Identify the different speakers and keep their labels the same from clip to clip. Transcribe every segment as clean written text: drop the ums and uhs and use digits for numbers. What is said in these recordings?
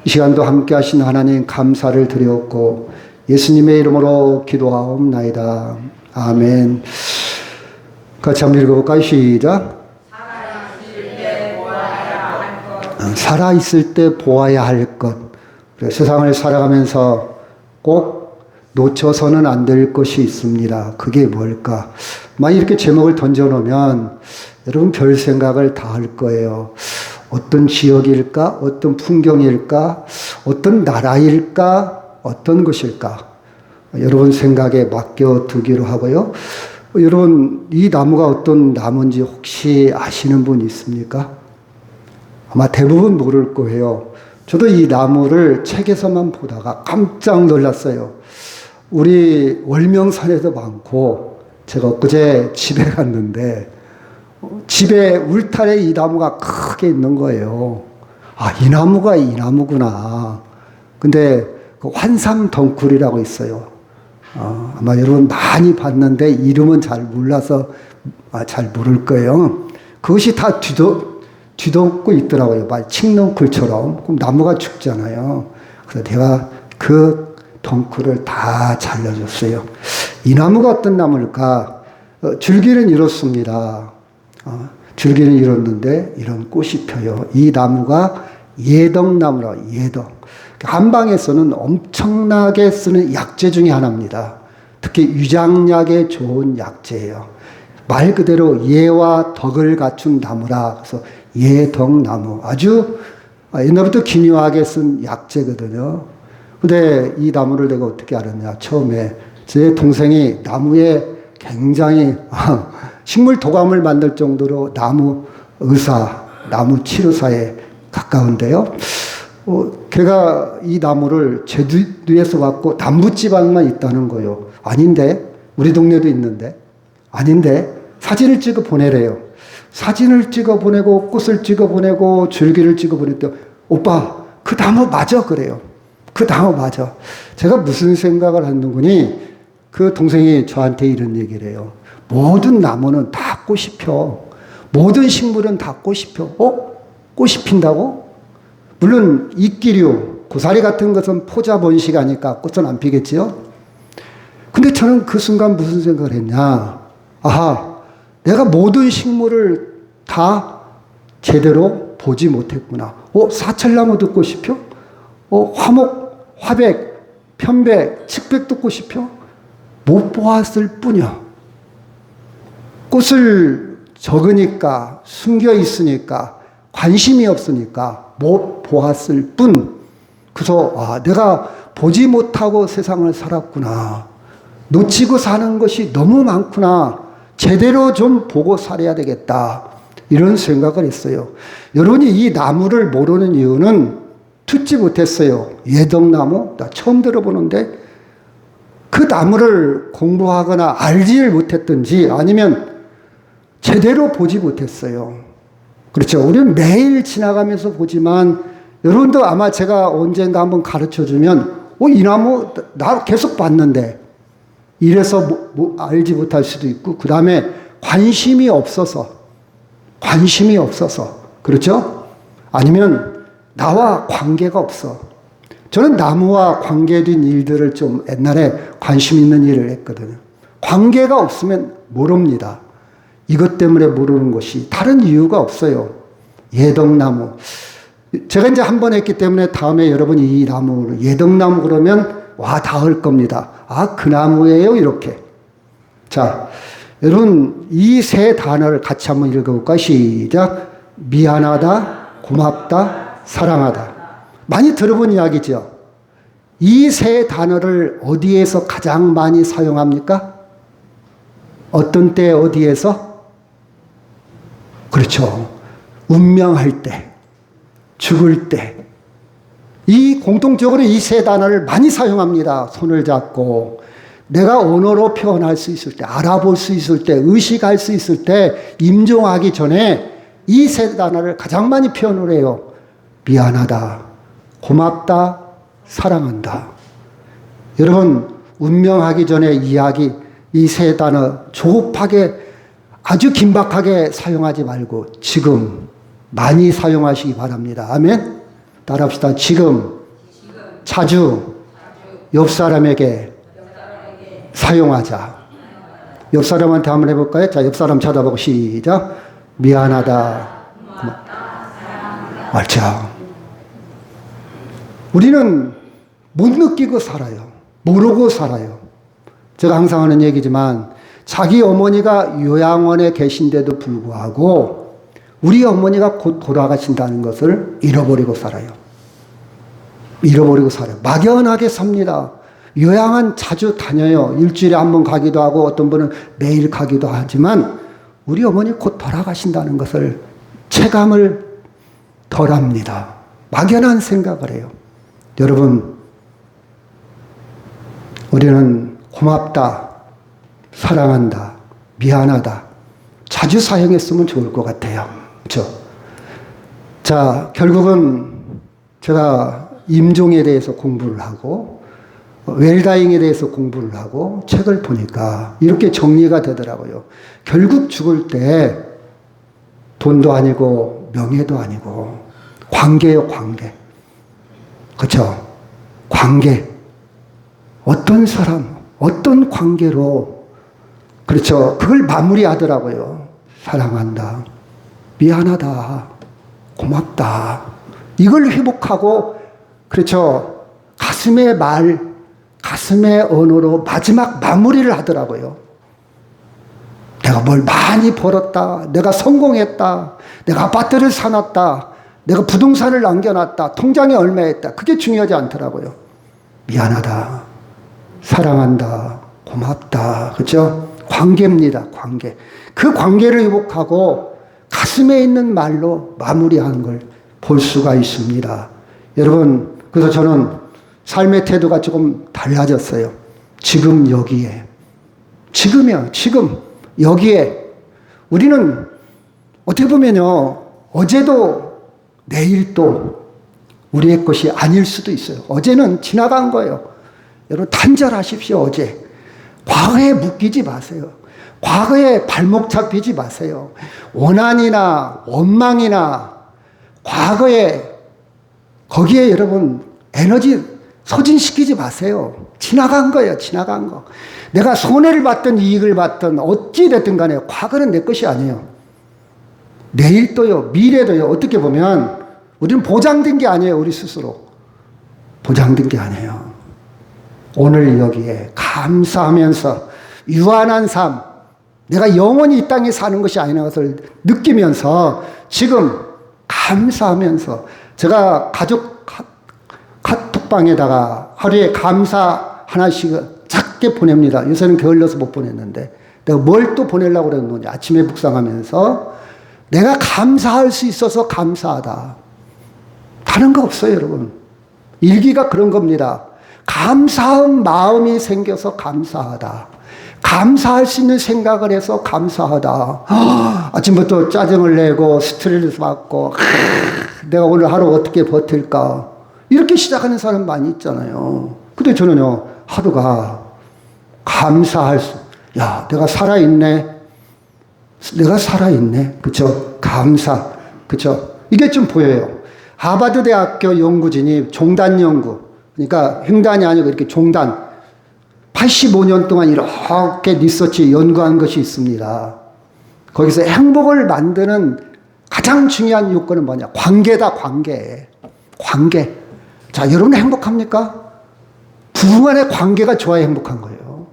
Speaker 1: 이 시간도 함께 하신 하나님 감사를 드렸고 예수님의 이름으로 기도하옵나이다. 아멘. 같이 한번 읽어볼까요? 시작. 살아있을 때 보아야 할 것. 세상을 살아가면서 꼭 놓쳐서는 안 될 것이 있습니다. 그게 뭘까? 만약 이렇게 제목을 던져놓으면 여러분 별 생각을 다 할 거예요. 어떤 지역일까? 어떤 풍경일까? 어떤 나라일까? 어떤 것일까? 여러분 생각에 맡겨두기로 하고요. 여러분 이 나무가 어떤 나무인지 혹시 아시는 분 있습니까? 아마 대부분 모를 거예요. 저도 이 나무를 책에서만 보다가 깜짝 놀랐어요. 우리 월명산에도 많고 제가 엊그제 집에 갔는데 집에 울타리에 이 나무가 크게 있는 거예요. 아, 이 나무가 이 나무구나. 근데 그 환삼 덩굴이라고 있어요. 아마 여러분 많이 봤는데 이름은 잘 몰라서 잘 모를 거예요. 그것이 다 뒤덮고 있더라고요. 칡넝쿨처럼. 그럼 나무가 죽잖아요. 그래서 내가 그 덩굴을 다 잘라줬어요. 이 나무가 어떤 나무일까? 줄기는 이렇습니다. 줄기는 이렇는데 이런 꽃이 펴요. 이 나무가 예덕나무라고. 예덕. 한방에서는 엄청나게 쓰는 약재 중에 하나입니다. 특히 위장약에 좋은 약재예요. 말 그대로 예와 덕을 갖춘 나무라. 그래서 예덕나무. 아주 옛날부터 기묘하게 쓴 약재거든요. 근데 이 나무를 내가 어떻게 알았냐. 처음에 제 동생이 나무에 굉장히 식물 도감을 만들 정도로 나무 의사, 나무 치료사에 가까운데요. 걔가 이 나무를 제주도에서 갖고 남부지방만 있다는 거예요. 아닌데, 우리 동네도 있는데, 아닌데, 사진을 찍어 보내래요. 사진을 찍어 보내고, 꽃을 찍어 보내고, 줄기를 찍어 보냈대요. 오빠, 그 나무 맞아? 그래요. 그 나무 맞아. 제가 무슨 생각을 하는군이, 그 동생이 저한테 이런 얘기를 해요. 모든 나무는 다 꽃이 펴. 모든 식물은 다 꽃이 펴. 꽃이 핀다고? 물론 이끼류, 고사리 같은 것은 포자 번식하니까 꽃은 안 피겠지요? 근데 저는 그 순간 무슨 생각을 했냐. 아하, 내가 모든 식물을 다 제대로 보지 못했구나. 사철나무도 꽃이 펴? 화목, 화백, 편백, 측백도 꽃이 펴? 못 보았을 뿐이야. 꽃을 적으니까, 숨겨 있으니까, 관심이 없으니까 못 보았을 뿐. 그래서 내가 보지 못하고 세상을 살았구나. 놓치고 사는 것이 너무 많구나. 제대로 좀 보고 살아야 되겠다. 이런 생각을 했어요. 여러분이 이 나무를 모르는 이유는 듣지 못했어요. 예덕나무? 나 처음 들어보는데 그 나무를 공부하거나 알지를 못했든지 아니면 제대로 보지 못했어요. 그렇죠. 우리는 매일 지나가면서 보지만 여러분도 아마 제가 언젠가 한번 가르쳐주면 이 나무 나 계속 봤는데 이래서 알지 못할 수도 있고 그 다음에 관심이 없어서 그렇죠? 아니면 나와 관계가 없어. 저는 나무와 관계된 일들을 좀 옛날에 관심 있는 일을 했거든요. 관계가 없으면 모릅니다. 이것 때문에 모르는 것이 다른 이유가 없어요. 예덕나무. 제가 이제 한 번 했기 때문에 다음에 여러분이 이 나무를 예덕나무 그러면 다 알 겁니다. 그 나무예요? 이렇게. 자, 여러분 이 세 단어를 같이 한번 읽어볼까요? 시작. 미안하다, 고맙다, 사랑하다. 많이 들어본 이야기죠. 이 세 단어를 어디에서 가장 많이 사용합니까? 어떤 때 어디에서? 그렇죠. 운명할 때, 죽을 때. 이 공통적으로 이 세 단어를 많이 사용합니다. 손을 잡고 내가 언어로 표현할 수 있을 때, 알아볼 수 있을 때, 의식할 수 있을 때, 임종하기 전에 이 세 단어를 가장 많이 표현을 해요. 미안하다, 고맙다, 사랑한다. 여러분 운명하기 전에 이야기 이 세 단어 조급하게 아주 긴박하게 사용하지 말고 지금 많이 사용하시기 바랍니다. 아멘. 따라합시다. 지금 자주 옆 사람에게 사용하자. 옆 사람한테 한번 해볼까요? 자, 옆 사람 쳐다보고 시작. 미안하다. 맞죠? 우리는 못 느끼고 살아요. 모르고 살아요. 제가 항상 하는 얘기지만 자기 어머니가 요양원에 계신데도 불구하고 우리 어머니가 곧 돌아가신다는 것을 잃어버리고 살아요. 잃어버리고 살아요. 막연하게 삽니다. 요양원 자주 다녀요. 일주일에 한 번 가기도 하고 어떤 분은 매일 가기도 하지만 우리 어머니 곧 돌아가신다는 것을 체감을 덜 합니다. 막연한 생각을 해요. 여러분, 우리는 고맙다, 사랑한다, 미안하다 자주 사용했으면 좋을 것 같아요. 그렇죠? 자, 결국은 제가 임종에 대해서 공부를 하고 웰다잉에 대해서 공부를 하고 책을 보니까 이렇게 정리가 되더라고요. 결국 죽을 때 돈도 아니고 명예도 아니고 관계요, 관계. 그렇죠? 관계. 어떤 사람, 어떤 관계로, 그렇죠? 그걸 마무리하더라고요. 사랑한다, 미안하다, 고맙다. 이걸 회복하고, 그렇죠? 가슴의 말, 가슴의 언어로 마지막 마무리를 하더라고요. 내가 뭘 많이 벌었다. 내가 성공했다. 내가 아파트를 사놨다. 내가 부동산을 남겨놨다. 통장에 얼마 했다. 그게 중요하지 않더라고요. 미안하다. 사랑한다. 고맙다. 그렇죠? 관계입니다. 관계. 그 관계를 회복하고 가슴에 있는 말로 마무리하는 걸 볼 수가 있습니다. 여러분, 그래서 저는 삶의 태도가 조금 달라졌어요. 지금 여기에. 지금이요. 지금 여기에. 우리는 어떻게 보면요. 어제도 내일도 우리의 것이 아닐 수도 있어요. 어제는 지나간 거예요. 여러분 단절하십시오. 어제. 과거에 묶이지 마세요. 과거에 발목 잡히지 마세요. 원한이나 원망이나 과거에 거기에 여러분 에너지 소진시키지 마세요. 지나간 거예요. 지나간 거. 내가 손해를 받든 이익을 받든 어찌 됐든 간에 과거는 내 것이 아니에요. 내일도요. 미래도요. 어떻게 보면 우리는 보장된 게 아니에요. 우리 스스로. 보장된 게 아니에요. 오늘 여기에 감사하면서 유한한 삶, 내가 영원히 이 땅에 사는 것이 아니라는 것을 느끼면서 지금 감사하면서 제가 가족 카톡방에다가 하루에 감사 하나씩 작게 보냅니다. 요새는 게을러서 못 보냈는데 내가 뭘 또 보내려고 그랬는지 아침에 묵상하면서 내가 감사할 수 있어서 감사하다. 다른 거 없어요, 여러분. 일기가 그런 겁니다. 감사한 마음이 생겨서 감사하다. 감사할 수 있는 생각을 해서 감사하다. 아침부터 짜증을 내고 스트레스 받고 내가 오늘 하루 어떻게 버틸까 이렇게 시작하는 사람 많이 있잖아요. 근데 저는요 하루가 감사할 수, 야 내가 살아있네. 내가 살아있네. 그쵸? 감사. 그쵸? 이게 좀 보여요. 하버드 대학교 연구진이 종단 연구, 그러니까 횡단이 아니고 이렇게 종단 85년 동안 이렇게 리서치 연구한 것이 있습니다. 거기서 행복을 만드는 가장 중요한 요건은 뭐냐? 관계다, 관계. 관계. 자, 여러분 행복합니까? 부부간의 관계가 좋아야 행복한 거예요.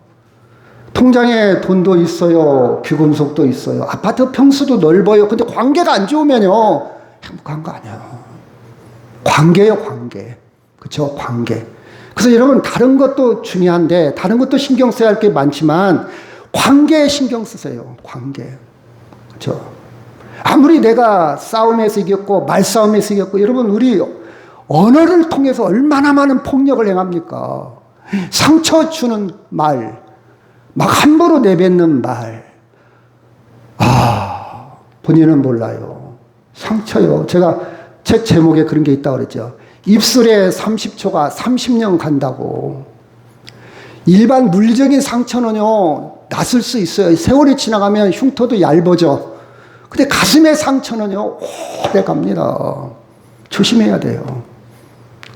Speaker 1: 통장에 돈도 있어요. 귀금속도 있어요. 아파트 평수도 넓어요. 근데 관계가 안 좋으면요. 행복한 거 아니에요. 관계요, 관계. 그쵸? 관계. 그래서 여러분 다른 것도 중요한데 다른 것도 신경 써야 할 게 많지만 관계에 신경 쓰세요. 관계. 그렇죠? 아무리 내가 싸움에서 이겼고 말싸움에서 이겼고 여러분 우리 언어를 통해서 얼마나 많은 폭력을 행합니까? 상처 주는 말, 막 함부로 내뱉는 말. 본인은 몰라요. 상처요. 제가 책 제목에 그런 게 있다고 그랬죠. 입술에 30초가 30년 간다고. 일반 물리적인 상처는요, 낫을 수 있어요. 세월이 지나가면 흉터도 얇아져. 근데 가슴의 상처는요, 오래 갑니다. 조심해야 돼요.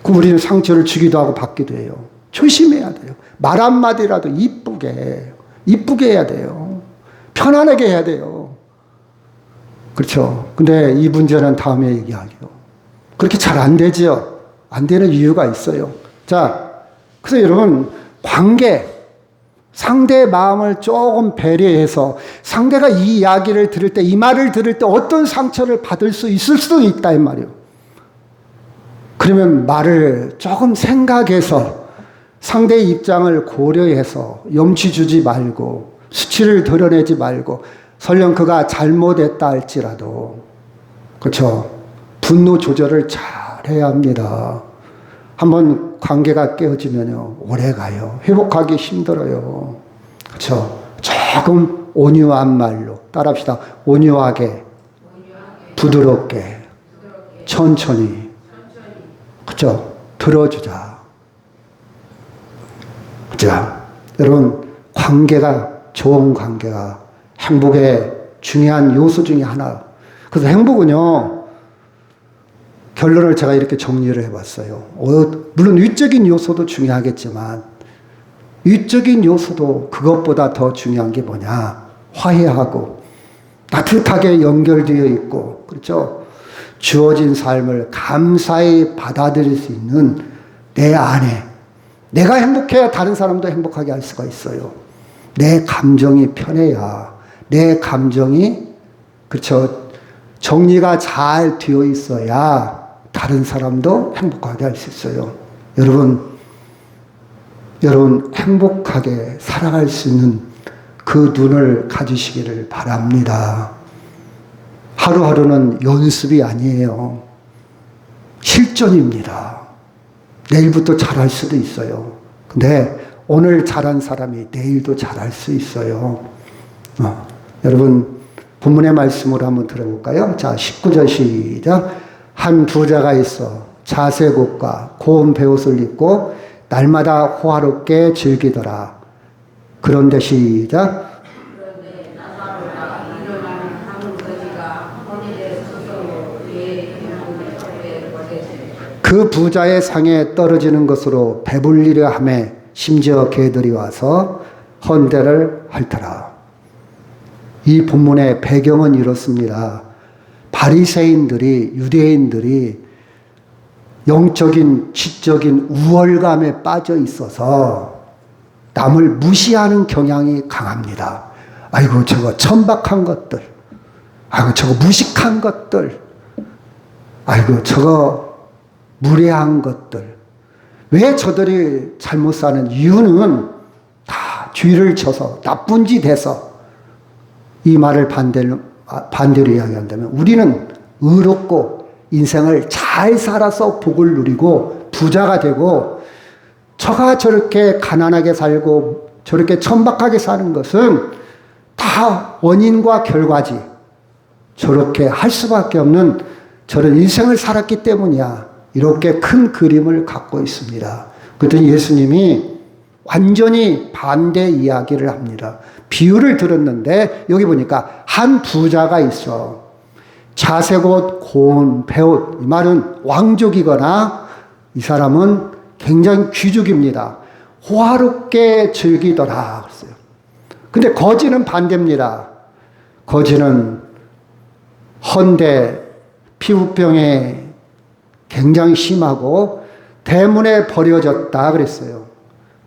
Speaker 1: 그 우리는 상처를 주기도 하고 받기도 해요. 조심해야 돼요. 말 한마디라도 이쁘게 해야 돼요. 편안하게 해야 돼요. 그렇죠. 근데 이 문제는 다음에 얘기하게요. 그렇게 잘 안 되죠. 안 되는 이유가 있어요. 자, 그래서 여러분, 관계, 상대의 마음을 조금 배려해서 상대가 이 이야기를 들을 때, 이 말을 들을 때 어떤 상처를 받을 수 있을 수도 있다, 이 말이에요. 그러면 말을 조금 생각해서 상대의 입장을 고려해서 염치 주지 말고 수치를 드러내지 말고 설령 그가 잘못했다 할지라도 그렇죠. 분노 조절을 잘 해야 합니다. 한번 관계가 깨어지면요 오래 가요. 회복하기 힘들어요. 그렇죠. 조금 온유한 말로 따라합시다. 온유하게, 부드럽게, 천천히. 그렇죠. 들어주자. 자, 여러분 관계가 좋은 관계가 행복의 중요한 요소 중에 하나. 그래서 행복은요 결론을 제가 이렇게 정리를 해봤어요. 물론 위적인 요소도 중요하겠지만 위적인 요소도 그것보다 더 중요한 게 뭐냐? 화해하고 따뜻하게 연결되어 있고 그렇죠? 주어진 삶을 감사히 받아들일 수 있는 내 안에 내가 행복해야 다른 사람도 행복하게 할 수가 있어요. 내 감정이 편해야 내 감정이 그렇죠 정리가 잘 되어 있어야 다른 사람도 행복하게 할 수 있어요. 여러분 행복하게 살아갈 수 있는 그 눈을 가지시기를 바랍니다. 하루하루는 연습이 아니에요. 실전입니다. 내일부터 잘할 수도 있어요. 근데 오늘 잘한 사람이 내일도 잘할 수 있어요. 여러분 본문의 말씀으로 한번 들어볼까요? 자, 19절 시작. 한 부자가 있어 자색옷과 고운 베옷을 입고 날마다 호화롭게 즐기더라. 그런데 시작.
Speaker 2: 그런데 나사로가 일어나는 한 거지가 허리에 서서 그의 행복을 거두었으니
Speaker 1: 그 부자의 상에 떨어지는 것으로 배불리려 하매 심지어 개들이 와서 헌대를 핥더라. 이 본문의 배경은 이렇습니다. 바리새인들이 유대인들이 영적인 지적인 우월감에 빠져 있어서 남을 무시하는 경향이 강합니다. 아이고 저거 천박한 것들, 아이고 저거 무식한 것들, 아이고 저거 무례한 것들. 왜 저들이 잘못 사는 이유는 다 죄를 져서 나쁜 짓 해서 이 말을 반대로 이야기한다면 우리는 의롭고 인생을 잘 살아서 복을 누리고 부자가 되고 저가 저렇게 가난하게 살고 저렇게 천박하게 사는 것은 다 원인과 결과지. 저렇게 할 수밖에 없는 저런 인생을 살았기 때문이야. 이렇게 큰 그림을 갖고 있습니다. 그랬더니 예수님이 완전히 반대 이야기를 합니다. 비유를 들었는데 여기 보니까 한 부자가 있어. 자색옷, 고운 베옷. 이 말은 왕족이거나 이 사람은 굉장히 귀족입니다. 호화롭게 즐기더라 그랬어요. 근데 거지는 반대입니다. 거지는 헌데 피부병에 굉장히 심하고 대문에 버려졌다 그랬어요.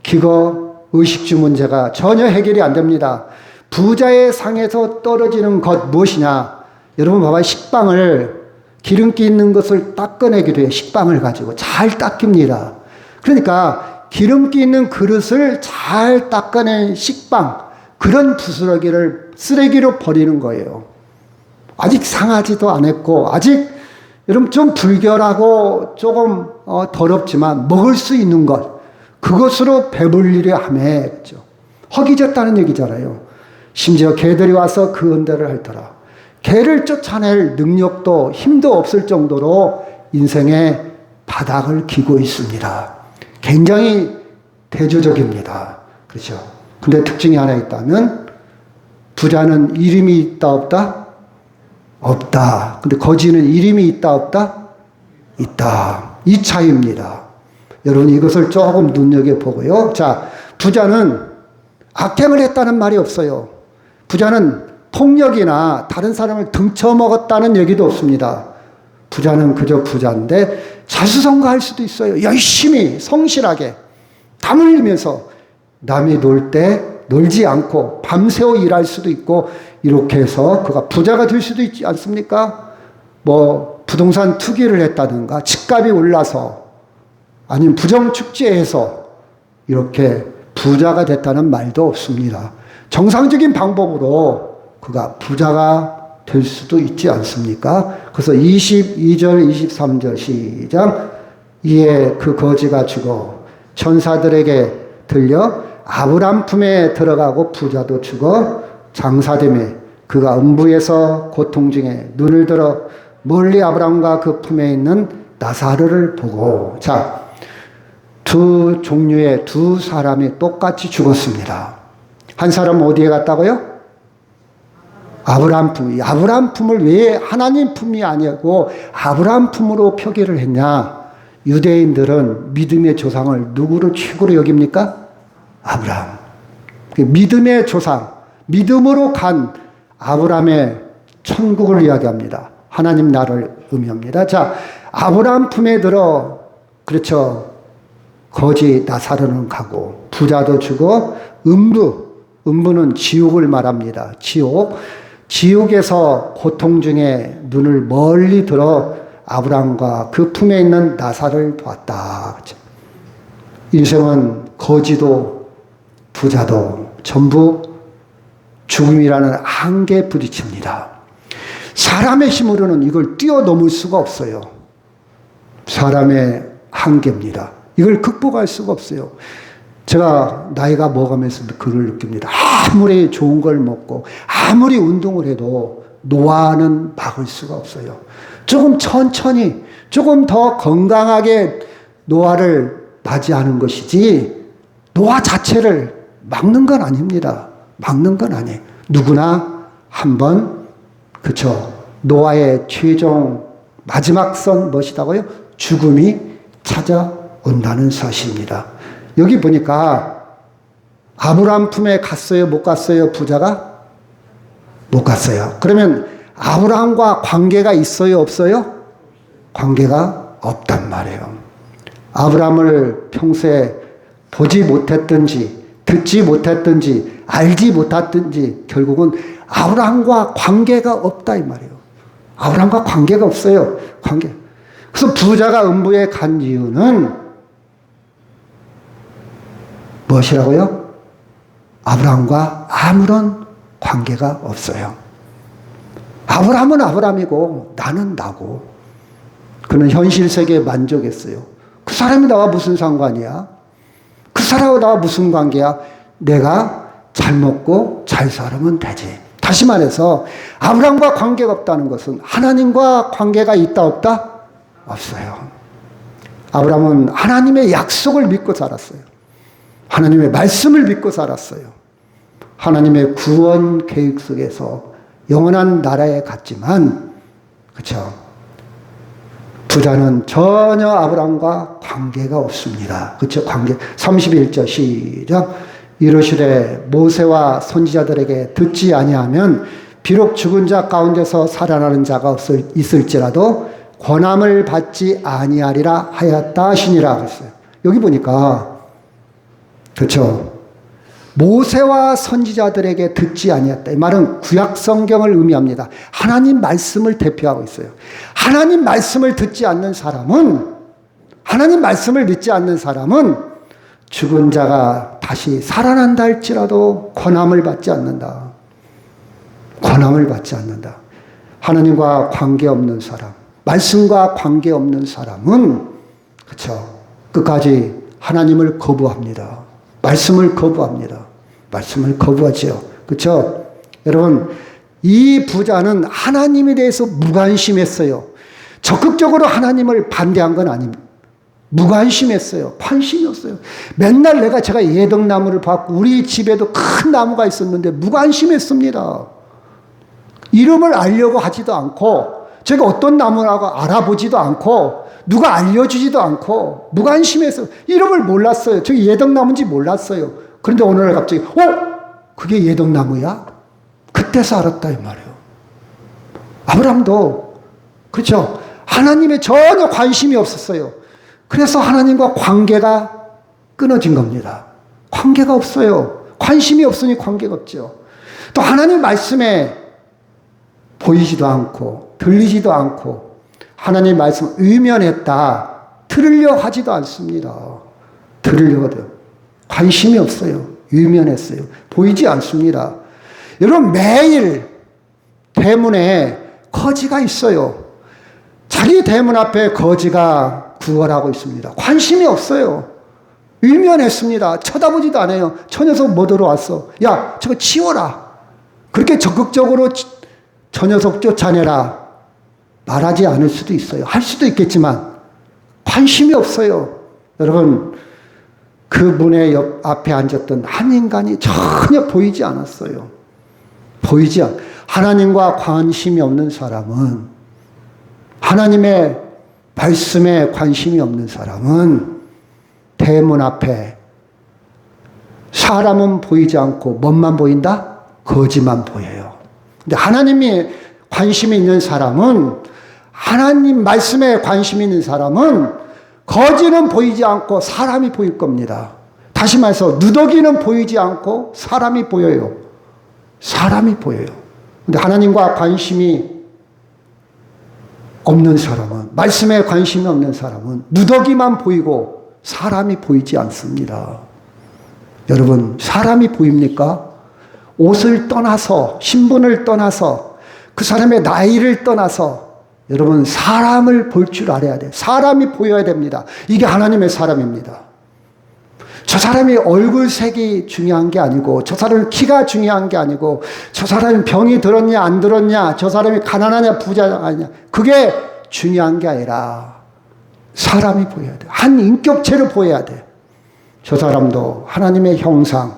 Speaker 1: 기거, 의식주 문제가 전혀 해결이 안 됩니다. 부자의 상에서 떨어지는 것 무엇이냐? 여러분 봐봐요. 식빵을 기름기 있는 것을 닦아내기도 해요. 식빵을 가지고 잘 닦입니다. 그러니까 기름기 있는 그릇을 잘 닦아낸 식빵, 그런 부스러기를 쓰레기로 버리는 거예요. 아직 상하지도 않았고 아직 여러분 좀 불결하고 조금 더럽지만 먹을 수 있는 것, 그것으로 배불리려 하매, 그렇죠? 허기졌다는 얘기잖아요. 심지어 개들이 와서 그 은혜를 핥더라. 개를 쫓아낼 능력도 힘도 없을 정도로 인생의 바닥을 기고 있습니다. 굉장히 대조적입니다. 그렇죠? 근데 특징이 하나 있다면 부자는 이름이 있다 없다? 없다. 근데 거지는 이름이 있다 없다? 있다. 이 차이입니다. 여러분 이것을 조금 눈여겨보고요. 자, 부자는 악행을 했다는 말이 없어요. 부자는 폭력이나 다른 사람을 등쳐먹었다는 얘기도 없습니다. 부자는 그저 부자인데 자수성가할 수도 있어요. 열심히 성실하게 땀 흘리면서 남이 놀 때 놀지 않고 밤새워 일할 수도 있고 이렇게 해서 그가 부자가 될 수도 있지 않습니까? 뭐 부동산 투기를 했다든가 집값이 올라서 아니면 부정축제해서 이렇게 부자가 됐다는 말도 없습니다. 정상적인 방법으로 그가 부자가 될 수도 있지 않습니까? 그래서 22절, 23절 시작. 이에 그 거지가 죽어 천사들에게 들려 아브람 품에 들어가고 부자도 죽어 장사됨에 그가 음부에서 고통 중에 눈을 들어 멀리 아브람과 그 품에 있는 나사로를 보고. 자, 두 종류의 두 사람이 똑같이 죽었습니다. 한 사람은 어디에 갔다고요? 아브람 품. 아브람 품을 왜 하나님 품이 아니고 아브람 품으로 표기를 했냐? 유대인들은 믿음의 조상을 누구로 최고로 여깁니까? 아브람. 믿음의 조상, 믿음으로 간 아브람의 천국을 이야기합니다. 하나님 나라를 의미합니다. 자, 아브람 품에 들어, 그렇죠. 거지 나사로는 가고, 부자도 죽어, 음부는 지옥을 말합니다. 지옥에서 고통 중에 눈을 멀리 들어 아브람과 그 품에 있는 나사를 보았다. 그렇죠? 인생은 거지도 부자도 전부 죽음이라는 한계에 부딪힙니다. 사람의 힘으로는 이걸 뛰어넘을 수가 없어요. 사람의 한계입니다. 이걸 극복할 수가 없어요. 제가 나이가 먹으면서 그걸 느낍니다. 아무리 좋은 걸 먹고 아무리 운동을 해도 노화는 막을 수가 없어요. 조금 천천히 조금 더 건강하게 노화를 맞이하는 것이지 노화 자체를 막는 건 아닙니다. 막는 건 아니에요. 누구나 한번 그쵸 노화의 최종 마지막 선 무엇이다고요? 죽음이 찾아온다는 사실입니다. 여기 보니까 아브람 품에 갔어요? 못 갔어요? 부자가? 못 갔어요. 그러면 아브람과 관계가 있어요? 없어요? 관계가 없단 말이에요. 아브람을 평소에 보지 못했든지 듣지 못했든지 알지 못했든지 결국은 아브람과 관계가 없다 이 말이에요. 아브람과 관계가 없어요. 관계. 그래서 부자가 음부에 간 이유는 무엇이라고요? 아브람과 아무런 관계가 없어요. 아브람은 아브람이고 나는 나고 그는 현실 세계에 만족했어요. 그 사람이 나와 무슨 상관이야? 그 사람하고 나와 무슨 관계야? 내가 잘 먹고 잘 살면 되지. 다시 말해서 아브람과 관계가 없다는 것은 하나님과 관계가 있다 없다? 없어요. 아브람은 하나님의 약속을 믿고 살았어요. 하나님의 말씀을 믿고 살았어요. 하나님의 구원 계획 속에서 영원한 나라에 갔지만 그렇죠. 부자는 전혀 아브람과 관계가 없습니다. 그렇죠? 관계. 31절 시작. 이르시되 모세와 선지자들에게 듣지 아니하면 비록 죽은 자 가운데서 살아나는 자가 있을지라도 권함을 받지 아니하리라 하였다 하시니라 그랬어요. 여기 보니까 그렇죠. 모세와 선지자들에게 듣지 아니했다. 이 말은 구약 성경을 의미합니다. 하나님 말씀을 대표하고 있어요. 하나님 말씀을 듣지 않는 사람은 하나님 말씀을 믿지 않는 사람은 죽은 자가 다시 살아난다 할지라도 권함을 받지 않는다. 권함을 받지 않는다. 하나님과 관계없는 사람, 말씀과 관계없는 사람은 그렇죠. 끝까지 하나님을 거부합니다. 말씀을 거부합니다. 말씀을 거부하지요. 그렇죠? 여러분, 이 부자는 하나님에 대해서 무관심했어요. 적극적으로 하나님을 반대한 건 아닙니다. 무관심했어요. 관심이 없어요. 맨날 제가 예덕나무를 봤고 우리 집에도 큰 나무가 있었는데 무관심했습니다. 이름을 알려고 하지도 않고 제가 어떤 나무라고 알아보지도 않고 누가 알려주지도 않고 무관심해서 이름을 몰랐어요. 저기 예덕나무인지 몰랐어요. 그런데 어느 날 갑자기 그게 예덕나무야? 그때서 알았다 이 말이에요. 아브라함도 그렇죠. 하나님에 전혀 관심이 없었어요. 그래서 하나님과 관계가 끊어진 겁니다. 관계가 없어요. 관심이 없으니 관계가 없죠. 또 하나님 말씀에 보이지도 않고 들리지도 않고 하나님 말씀 의면했다. 들으려 하지도 않습니다. 들으려거든. 관심이 없어요. 의면했어요. 보이지 않습니다. 여러분 매일 대문에 거지가 있어요. 자기 대문 앞에 거지가 구걸하고 있습니다. 관심이 없어요. 의면했습니다. 쳐다보지도 않아요. 저 녀석 뭐 들어왔어? 야, 저거 치워라. 그렇게 적극적으로 저 녀석 쫓아내라. 말하지 않을 수도 있어요. 할 수도 있겠지만 관심이 없어요. 여러분 그 문의 앞에 앉았던 한 인간이 전혀 보이지 않았어요. 하나님과 관심이 없는 사람은, 하나님의 말씀에 관심이 없는 사람은 대문 앞에 사람은 보이지 않고 뭔만 보인다? 거지만 보여요. 근데 하나님이 관심이 있는 사람은, 하나님 말씀에 관심이 있는 사람은 거지는 보이지 않고 사람이 보일 겁니다. 다시 말해서 누더기는 보이지 않고 사람이 보여요. 사람이 보여요. 근데 하나님과 관심이 없는 사람은, 말씀에 관심이 없는 사람은 누더기만 보이고 사람이 보이지 않습니다. 여러분, 사람이 보입니까? 옷을 떠나서, 신분을 떠나서, 그 사람의 나이를 떠나서 여러분 사람을 볼 줄 알아야 돼요. 사람이 보여야 됩니다. 이게 하나님의 사람입니다. 저 사람이 얼굴색이 중요한 게 아니고, 저 사람의 키가 중요한 게 아니고, 저 사람이 병이 들었냐 안 들었냐, 저 사람이 가난하냐 부자냐 아니냐, 그게 중요한 게 아니라 사람이 보여야 돼. 한 인격체를 보여야 돼. 저 사람도 하나님의 형상,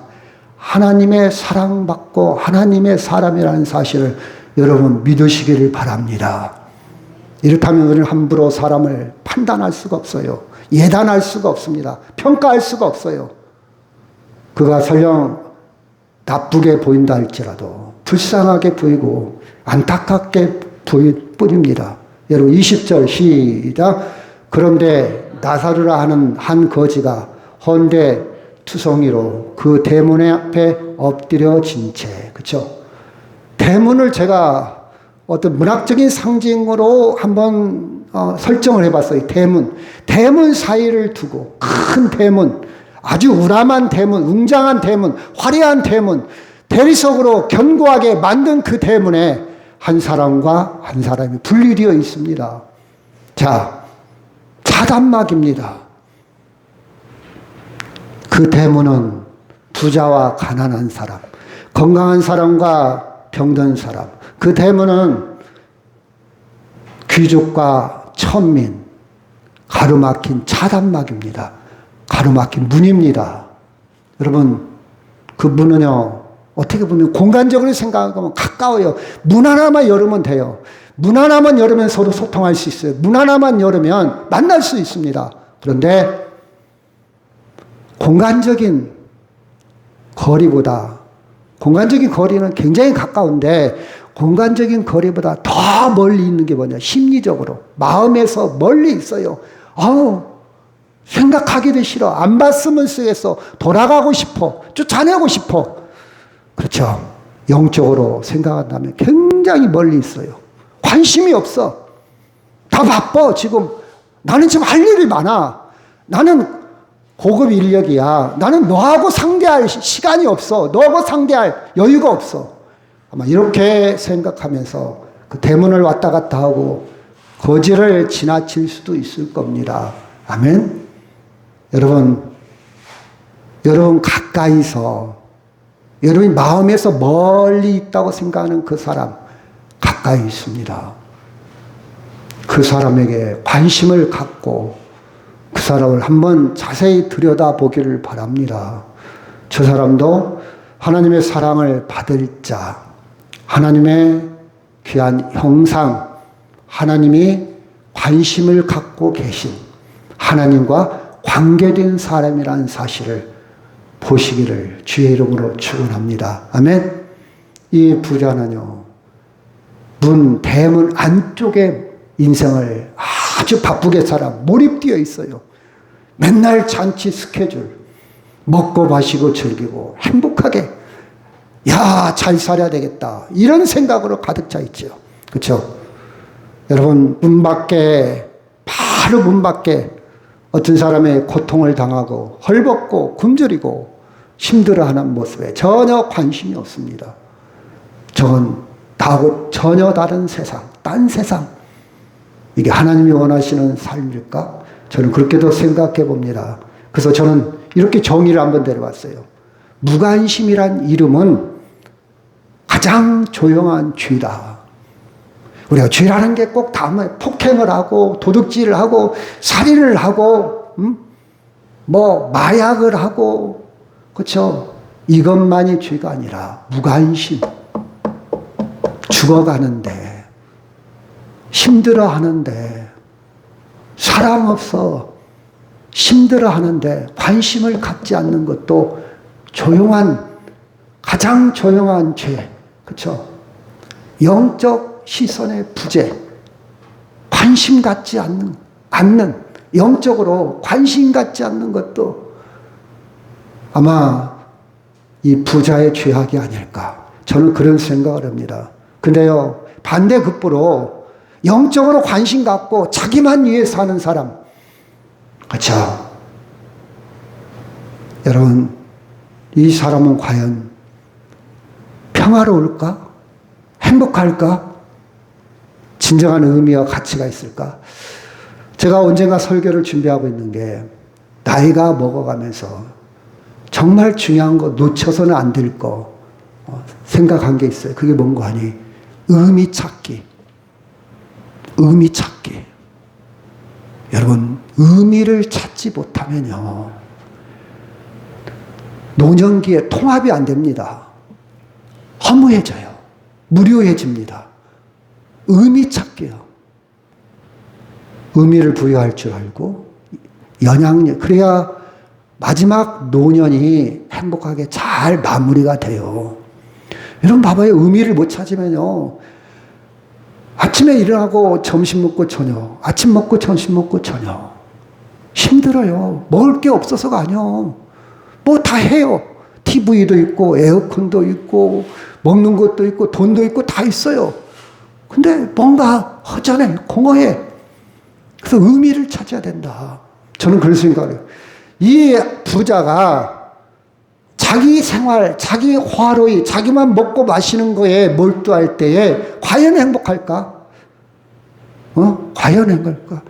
Speaker 1: 하나님의 사랑받고 하나님의 사람이라는 사실을 여러분 믿으시기를 바랍니다. 이렇다면 우리는 함부로 사람을 판단할 수가 없어요. 예단할 수가 없습니다. 평가할 수가 없어요. 그가 설령 나쁘게 보인다 할지라도 불쌍하게 보이고 안타깝게 보일 뿐입니다. 여러분 20절 시작. 그런데 나사로라 하는 한 거지가 헌데 투성이로 그 대문 앞에 엎드려진 채, 그렇죠? 대문을 제가 어떤 문학적인 상징으로 한번 설정을 해봤어요. 대문 사이를 두고 큰 대문, 아주 우람한 대문, 웅장한 대문, 화려한 대문, 대리석으로 견고하게 만든 그 대문에 한 사람과 한 사람이 분리되어 있습니다. 자, 차단막입니다. 그 대문은 부자와 가난한 사람, 건강한 사람과 병든 사람, 그 대문은 귀족과 천민, 가로막힌 차단막입니다. 가로막힌 문입니다. 여러분, 그 문은요, 어떻게 보면 공간적으로 생각하면 가까워요. 문 하나만 열으면 돼요. 문 하나만 열으면 서로 소통할 수 있어요. 문 하나만 열으면 만날 수 있습니다. 그런데 공간적인 거리는 굉장히 가까운데 공간적인 거리보다 더 멀리 있는 게 뭐냐? 심리적으로 마음에서 멀리 있어요. 생각하기도 싫어. 안 봤으면 쓰겠어. 돌아가고 싶어. 쫓아내고 싶어. 그렇죠. 영적으로 생각한다면 굉장히 멀리 있어요. 관심이 없어. 다 바빠 지금. 나는 지금 할 일이 많아. 나는 고급 인력이야. 나는 너하고 상대할 시간이 없어. 너하고 상대할 여유가 없어. 아마 이렇게 생각하면서 그 대문을 왔다 갔다 하고 거지를 지나칠 수도 있을 겁니다. 아멘. 여러분 가까이서, 여러분이 마음에서 멀리 있다고 생각하는 그 사람 가까이 있습니다. 그 사람에게 관심을 갖고 그 사람을 한번 자세히 들여다보기를 바랍니다. 저 사람도 하나님의 사랑을 받을 자, 하나님의 귀한 형상, 하나님이 관심을 갖고 갖고 계신 하나님과 관계된 사람이라는 사실을 보시기를 주의 이름으로 축원합니다. 아멘. 이 부자는요, 대문 안쪽에 인생을 아주 바쁘게 살아 몰입되어 있어요. 맨날 잔치 스케줄, 먹고 마시고 즐기고 행복하게, 야, 잘 살아야 되겠다, 이런 생각으로 가득 차 있죠. 그렇죠? 여러분, 바로 문 밖에 어떤 사람의 고통을 당하고 헐벗고 굶주리고 힘들어하는 모습에 전혀 관심이 없습니다. 저건 나하고 전혀 다른 세상, 딴 세상. 이게 하나님이 원하시는 삶일까? 저는 그렇게도 생각해 봅니다. 그래서 저는 이렇게 정의를 한번 내려봤어요. 무관심이란 이름은 가장 조용한 죄다. 우리가 죄라는 게 꼭 다음에 폭행을 하고 도둑질을 하고 살인을 하고 마약을 하고, 그렇죠? 이것만이 죄가 아니라 무관심, 죽어가는데, 힘들어하는데, 사랑 없어 힘들어하는데 관심을 갖지 않는 것도 가장 조용한 죄. 그렇죠? 영적 시선의 부재, 관심 갖지 않는, 영적으로 관심 갖지 않는 것도 아마 이 부자의 죄악이 아닐까, 저는 그런 생각을 합니다. 근데요, 반대급부로 영적으로 관심 갖고 자기만 위해 사는 사람, 그렇죠? 여러분, 이 사람은 과연 평화로울까? 행복할까? 진정한 의미와 가치가 있을까? 제가 언젠가 설교를 준비하고 있는 게, 나이가 먹어가면서 정말 중요한 거, 놓쳐서는 안 될 거 생각한 게 있어요. 그게 뭔가 하니, 의미 찾기. 의미 찾기. 여러분, 의미를 찾지 못하면요, 노년기에 통합이 안 됩니다. 허무해져요. 무료해집니다. 의미 찾기요. 의미를 부여할 줄 알고, 영향력, 그래야 마지막 노년이 행복하게 잘 마무리가 돼요. 여러분 봐봐요. 의미를 못 찾으면요, 아침에 일어나고 점심 먹고 저녁, 아침 먹고 점심 먹고 저녁, 힘들어요. 먹을 게 없어서가 아니요. 뭐 다 해요. TV도 있고 에어컨도 있고 먹는 것도 있고 돈도 있고 다 있어요. 근데 뭔가 허전해, 공허해. 그래서 의미를 찾아야 된다. 저는 그런 생각을 해요. 이 부자가 자기 생활, 자기 화로이, 자기만 먹고 마시는 거에 몰두할 때에 과연 행복할까? 과연 행복할까?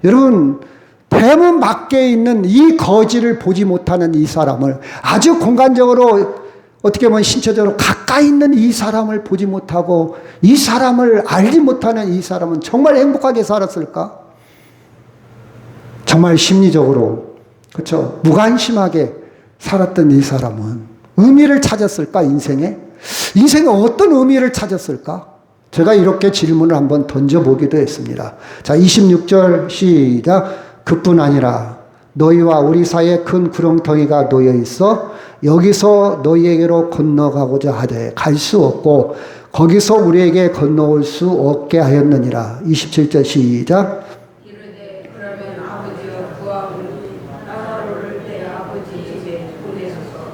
Speaker 1: 여러분, 대문 밖에 있는 이 거지를 보지 못하는 이 사람을, 아주 공간적으로, 어떻게 보면 신체적으로 가까이 있는 이 사람을 보지 못하고 이 사람을 알지 못하는 이 사람은 정말 행복하게 살았을까? 정말 심리적으로, 그렇죠, 무관심하게 살았던 이 사람은 의미를 찾았을까? 인생에 어떤 의미를 찾았을까? 제가 이렇게 질문을 한번 던져보기도 했습니다. 자, 26절 시작. 그뿐 아니라 너희와 우리 사이에 큰 구렁텅이가 놓여 있어 여기서 너희에게로 건너가고자 하되 갈 수 없고 거기서 우리에게 건너올 수 없게 하였느니라. 27절 시작.
Speaker 2: 이르되 그러면 아버지여 구하오니 나사로를 내 아버지 집에 보내소서.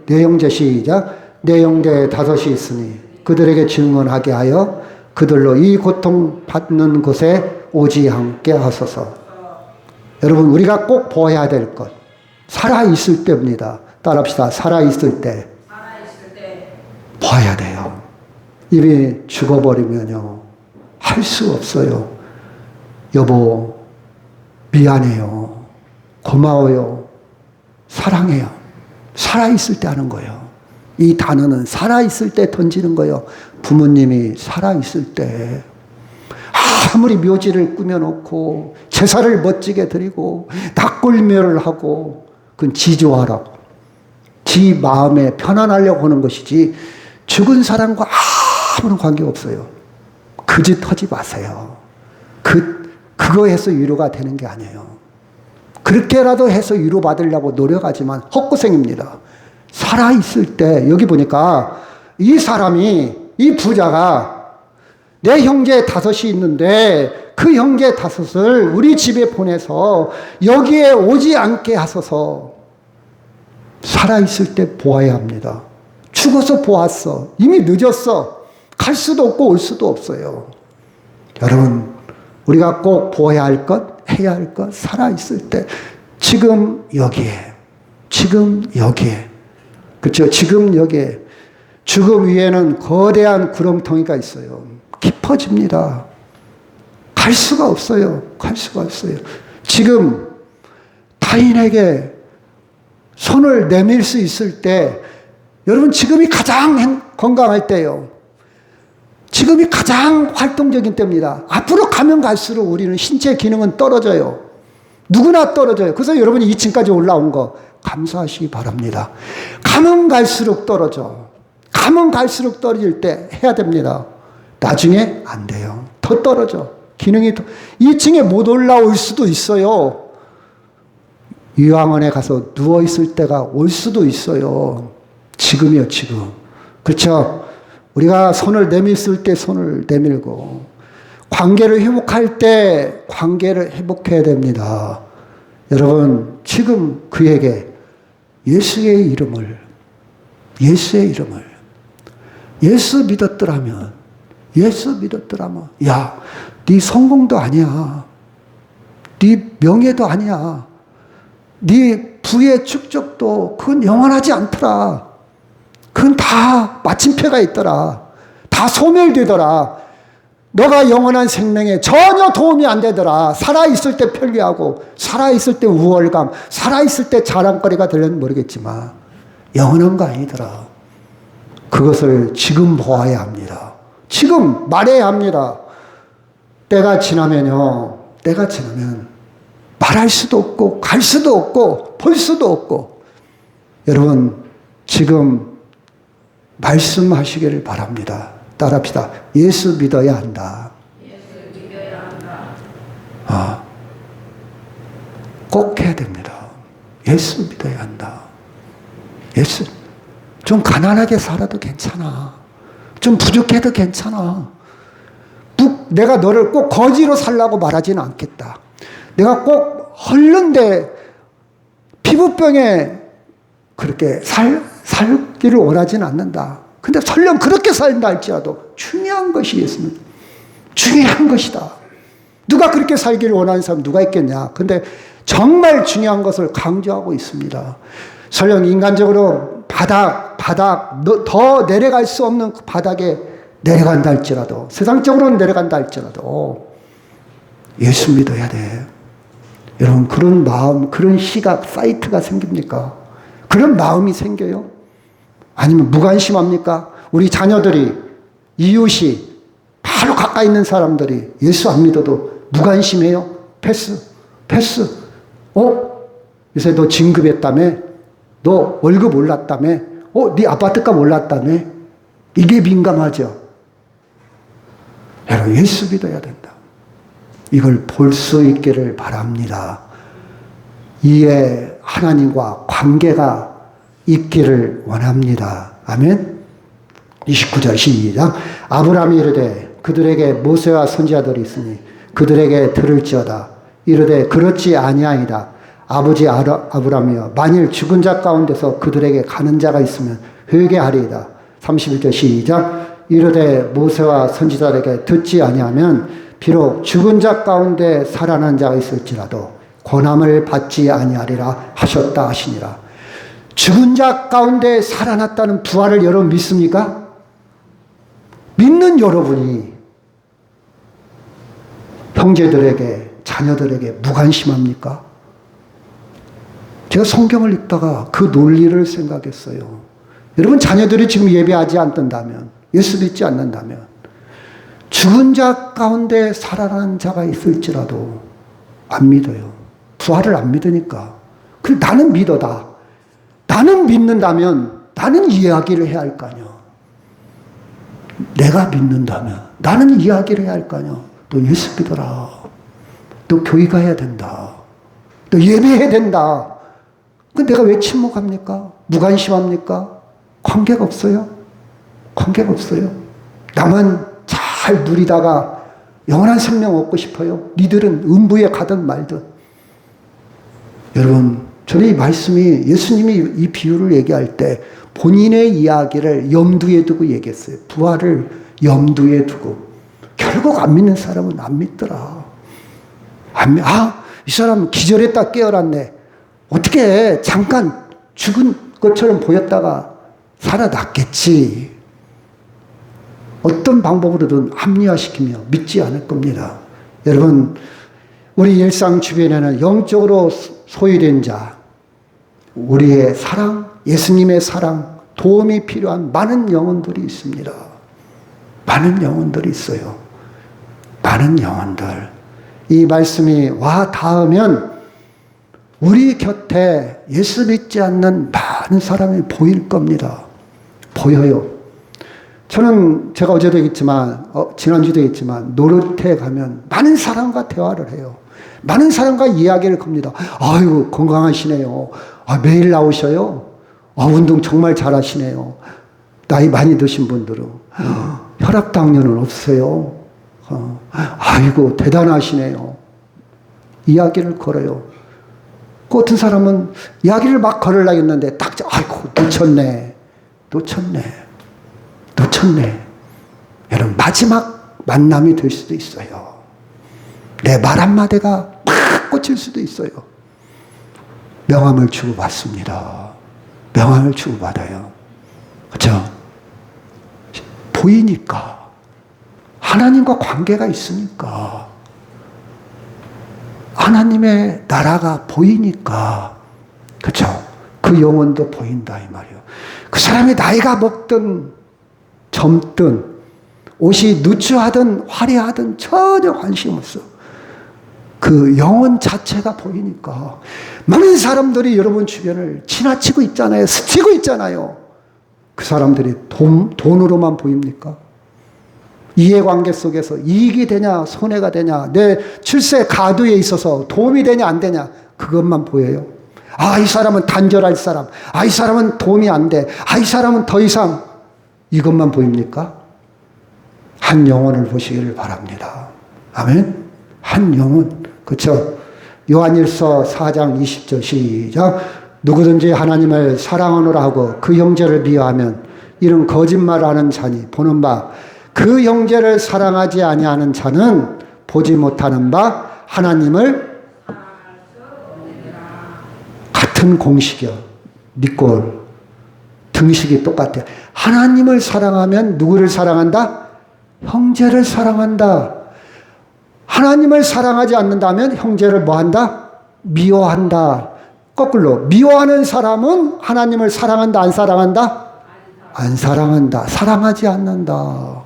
Speaker 1: 내 형제 시작. 내 형제 5이 있으니 그들에게 증언하게 하여 그들로 이 고통받는 곳에 오지 않게 하소서. 여러분, 우리가 꼭 보아야 될 것, 살아있을 때입니다. 따라합시다. 살아있을 때 봐야 돼요. 이미 죽어버리면요, 할 수 없어요. 여보, 미안해요. 고마워요. 사랑해요. 살아있을 때 하는 거예요. 이 단어는 살아있을 때 던지는 거예요. 부모님이 살아있을 때, 아무리 묘지를 꾸며놓고 제사를 멋지게 드리고 닭골묘를 하고, 그건 지조하라고, 지 마음에 편안하려고 하는 것이지 죽은 사람과 아무런 관계없어요. 그 짓 하지 마세요. 그 그거 해서 위로가 되는 게 아니에요. 그렇게라도 해서 위로받으려고 노력하지만 헛고생입니다. 살아있을 때 여기 보니까 이 사람이, 이 부자가 내 형제 5이 있는데 그 형제 5을 우리 집에 보내서 여기에 오지 않게 하소서. 살아있을 때 보아야 합니다. 죽어서 보았어. 이미 늦었어. 갈 수도 없고 올 수도 없어요. 여러분, 우리가 꼭 보아야 할 것, 해야 할 것, 살아있을 때 지금 여기에, 지금 여기에, 그렇죠? 지금 여기에. 죽음 위에는 거대한 구렁텅이가 있어요. 깊어집니다. 갈 수가 없어요. 갈 수가 없어요. 지금 타인에게 손을 내밀 수 있을 때, 여러분 지금이 가장 건강할 때예요. 지금이 가장 활동적인 때입니다. 앞으로 가면 갈수록 우리는 신체 기능은 떨어져요. 누구나 떨어져요. 그래서 여러분이 2층까지 올라온 거 감사하시기 바랍니다. 가면 갈수록 떨어져. 가면 갈수록 떨어질 때 해야 됩니다. 나중에 안 돼요. 더 떨어져. 기능이 더. 2층에 못 올라올 수도 있어요. 요양원에 가서 누워있을 때가 올 수도 있어요. 지금이요, 지금. 그렇죠? 우리가 손을 내밀 때 손을 내밀고, 관계를 회복할 때 관계를 회복해야 됩니다. 여러분, 지금 그에게 예수의 이름을, 예수 믿었더라면, 야, 네 성공도 아니야. 네 명예도 아니야. 네 부의 축적도 그건 영원하지 않더라. 그건 다 마침표가 있더라. 다 소멸되더라. 너가 영원한 생명에 전혀 도움이 안 되더라. 살아있을 때 편리하고, 살아있을 때 우월감, 살아있을 때 자랑거리가 되려면 모르겠지만 영원한 거 아니더라. 그것을 지금 보아야 합니다. 지금 말해야 합니다. 때가 지나면요, 때가 지나면 말할 수도 없고 갈 수도 없고 볼 수도 없고, 여러분 지금 말씀하시기를 바랍니다. 따라합시다. 예수 믿어야 한다.
Speaker 2: 예수 믿어야 한다.
Speaker 1: 꼭 해야 됩니다. 예수 믿어야 한다. 예수. 좀 가난하게 살아도 괜찮아. 좀 부족해도 괜찮아. 내가 너를 꼭 거지로 살라고 말하지는 않겠다. 내가 꼭 헐는데 피부병에 그렇게 살기를 원하지는 않는다. 근데 설령 그렇게 살다 할지라도 중요한 것이 예수는 중요한 것이다. 누가 그렇게 살기를 원하는 사람 누가 있겠냐. 근데 정말 중요한 것을 강조하고 있습니다. 설령 인간적으로 더 내려갈 수 없는 그 바닥에 내려간다 할지라도, 세상적으로는 내려간다 할지라도 예수 믿어야 돼. 여러분, 그런 마음, 그런 시각, 사이트가 생깁니까? 그런 마음이 생겨요? 아니면 무관심합니까? 우리 자녀들이, 이웃이, 바로 가까이 있는 사람들이 예수 안 믿어도 무관심해요? 패스. 요새 너 진급했다며? 너 월급 올랐다며? 네 아파트값 올랐다며? 이게 민감하죠? 여러분, 예수 믿어야 된다. 이걸 볼 수 있기를 바랍니다. 이에 하나님과 관계가 있기를 원합니다. 아멘. 29절 시작. 아브라함이 이르되 그들에게 모세와 선지자들이 있으니 그들에게 들을지어다. 이르되 그렇지 아니하이다. 아버지 아브라함이여, 만일 죽은 자 가운데서 그들에게 가는 자가 있으면 회개하리이다. 31절 시작. 이르되 모세와 선지자들에게 듣지 아니하면 비록 죽은 자 가운데 살아난 자가 있을지라도 권함을 받지 아니하리라 하셨다 하시니라. 죽은 자 가운데 살아났다는 부활을 여러분 믿습니까? 믿는 여러분이 형제들에게, 자녀들에게 무관심합니까? 제가 성경을 읽다가 그 논리를 생각했어요. 여러분, 자녀들이 지금 예배하지 않는다면, 예수 믿지 않는다면, 죽은 자 가운데 살아난 자가 있을지라도 안 믿어요. 부활을 안 믿으니까. 그래, 나는 믿어다. 나는 믿는다면 나는 이야기를 해야 할 거 아니야. 내가 믿는다면 나는 이야기를 해야 할 거 아니야. 너 예수 믿어라. 또 교회 가야 된다. 또 예배해야 된다. 그 내가 왜 침묵합니까? 무관심합니까? 관계가 없어요. 관계가 없어요. 나만 잘 누리다가 영원한 생명 얻고 싶어요. 니들은 음부에 가든 말든. 여러분, 저는 이 말씀이 예수님이 이 비유를 얘기할 때 본인의 이야기를 염두에 두고 얘기했어요. 부활을 염두에 두고. 결국 안 믿는 사람은 안 믿더라. 이 사람 기절했다 깨어났네. 어떻게 잠깐 죽은 것처럼 보였다가 살아났겠지. 어떤 방법으로든 합리화시키며 믿지 않을 겁니다. 여러분, 우리 일상 주변에는 영적으로 소외된 자, 우리의 사랑, 예수님의 사랑, 도움이 필요한 많은 영혼들이 있습니다. 많은 영혼들이 있어요. 많은 영혼들. 이 말씀이 와 닿으면 우리 곁에 예수 믿지 않는 많은 사람이 보일 겁니다. 보여요. 저는 제가 어제도 얘기했지만 지난주도 얘기했지만 노릇에 가면 많은 사람과 대화를 해요. 많은 사람과 이야기를 겁니다. 아이고 건강하시네요. 매일 나오셔요. 운동 정말 잘하시네요. 나이 많이 드신 분들은 혈압당뇨는 없어요. 아이고 대단하시네요. 이야기를 걸어요. 그 어떤 사람은 이야기를 막 걸으려고 했는데 딱 아이고 놓쳤네. 여러분 마지막 만남이 될 수도 있어요. 내 말 한마디가 막 꽂힐 수도 있어요. 명함을 주고받습니다. 명함을 주고받아요. 그렇죠? 보이니까. 하나님과 관계가 있으니까. 하나님의 나라가 보이니까. 그렇죠? 그 영혼도 보인다 이 말이에요. 그 사람이 나이가 먹든 젊든 옷이 누추하든 화려하든 전혀 관심 없어. 그 영혼 자체가 보이니까. 많은 사람들이 여러분 주변을 지나치고 있잖아요. 스치고 있잖아요. 그 사람들이 돈으로만 보입니까? 이해관계 속에서 이익이 되냐 손해가 되냐 내 출세 가두에 있어서 도움이 되냐 안 되냐 그것만 보여요. 이 사람은 단절할 사람. 이 사람은 도움이 안 돼. 이 사람은 더 이상 이것만 보입니까? 한 영혼을 보시기를 바랍니다. 아멘. 한 영혼. 그렇죠? 요한일서 4장 20절 시작. 누구든지 하나님을 사랑하노라 하고 그 형제를 미워하면 이는 거짓말하는 자니 보는 바 그 형제를 사랑하지 아니하는 자는 보지 못하는 바 하나님을 같은 공식이요. 밑골 등식이 똑같아요. 하나님을 사랑하면 누구를 사랑한다? 형제를 사랑한다. 하나님을 사랑하지 않는다면 형제를 뭐한다? 미워한다. 거꾸로 미워하는 사람은 하나님을 사랑한다 안 사랑한다? 안 사랑한다. 사랑하지 않는다.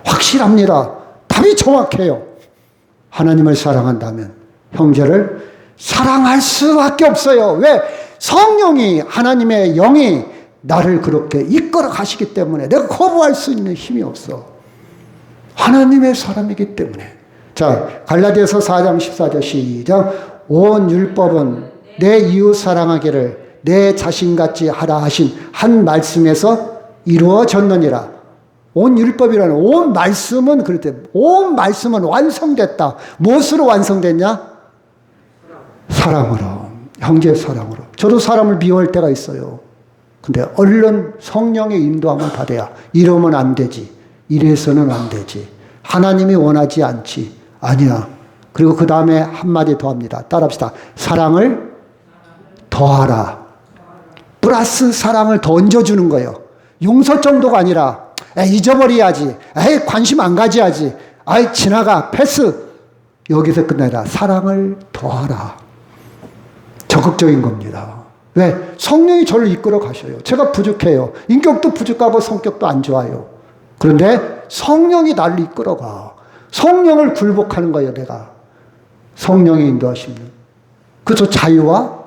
Speaker 1: 확실합니다. 답이 정확해요. 하나님을 사랑한다면 형제를 사랑할 수밖에 없어요. 왜? 성령이 하나님의 영이 나를 그렇게 이끌어 가시기 때문에 내가 거부할 수 있는 힘이 없어. 하나님의 사람이기 때문에. 자, 갈라디아서 4장 14절 시작. 온 율법은 내 이웃 사랑하기를 내 자신같이 하라 하신 한 말씀에서 이루어졌느니라. 온 율법이라는 온 말씀은 그랬대. 온 말씀은 완성됐다. 무엇으로 완성됐냐? 사랑으로. 형제 사랑으로. 저도 사람을 미워할 때가 있어요. 근데 얼른 성령의 인도함을 받아야 이러면 안 되지. 이래서는 안 되지. 하나님이 원하지 않지. 아니야. 그리고 그 다음에 한마디 더 합니다. 따라합시다. 사랑을 더하라. 플러스 사랑을 더 얹어주는 거예요. 용서 정도가 아니라 잊어버려야지. 관심 안 가져야지. 지나가. 패스. 여기서 끝내라. 사랑을 더하라. 적극적인 겁니다. 왜? 성령이 저를 이끌어 가셔요. 제가 부족해요. 인격도 부족하고 성격도 안 좋아요. 그런데 성령이 나를 이끌어가. 성령을 굴복하는 거예요, 내가. 성령의 인도하시면. 그래서 자유와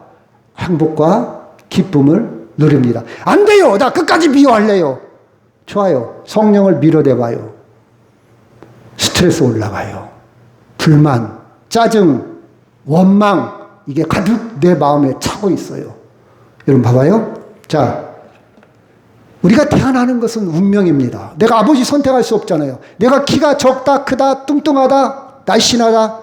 Speaker 1: 행복과 기쁨을 누립니다. 안 돼요. 나 끝까지 미워할래요. 좋아요. 성령을 밀어내봐요. 스트레스 올라가요. 불만, 짜증, 원망, 이게 가득 내 마음에 차고 있어요. 여러분 봐봐요. 자, 우리가 태어나는 것은 운명입니다. 내가 아버지 선택할 수 없잖아요. 내가 키가 적다, 크다, 뚱뚱하다, 날씬하다,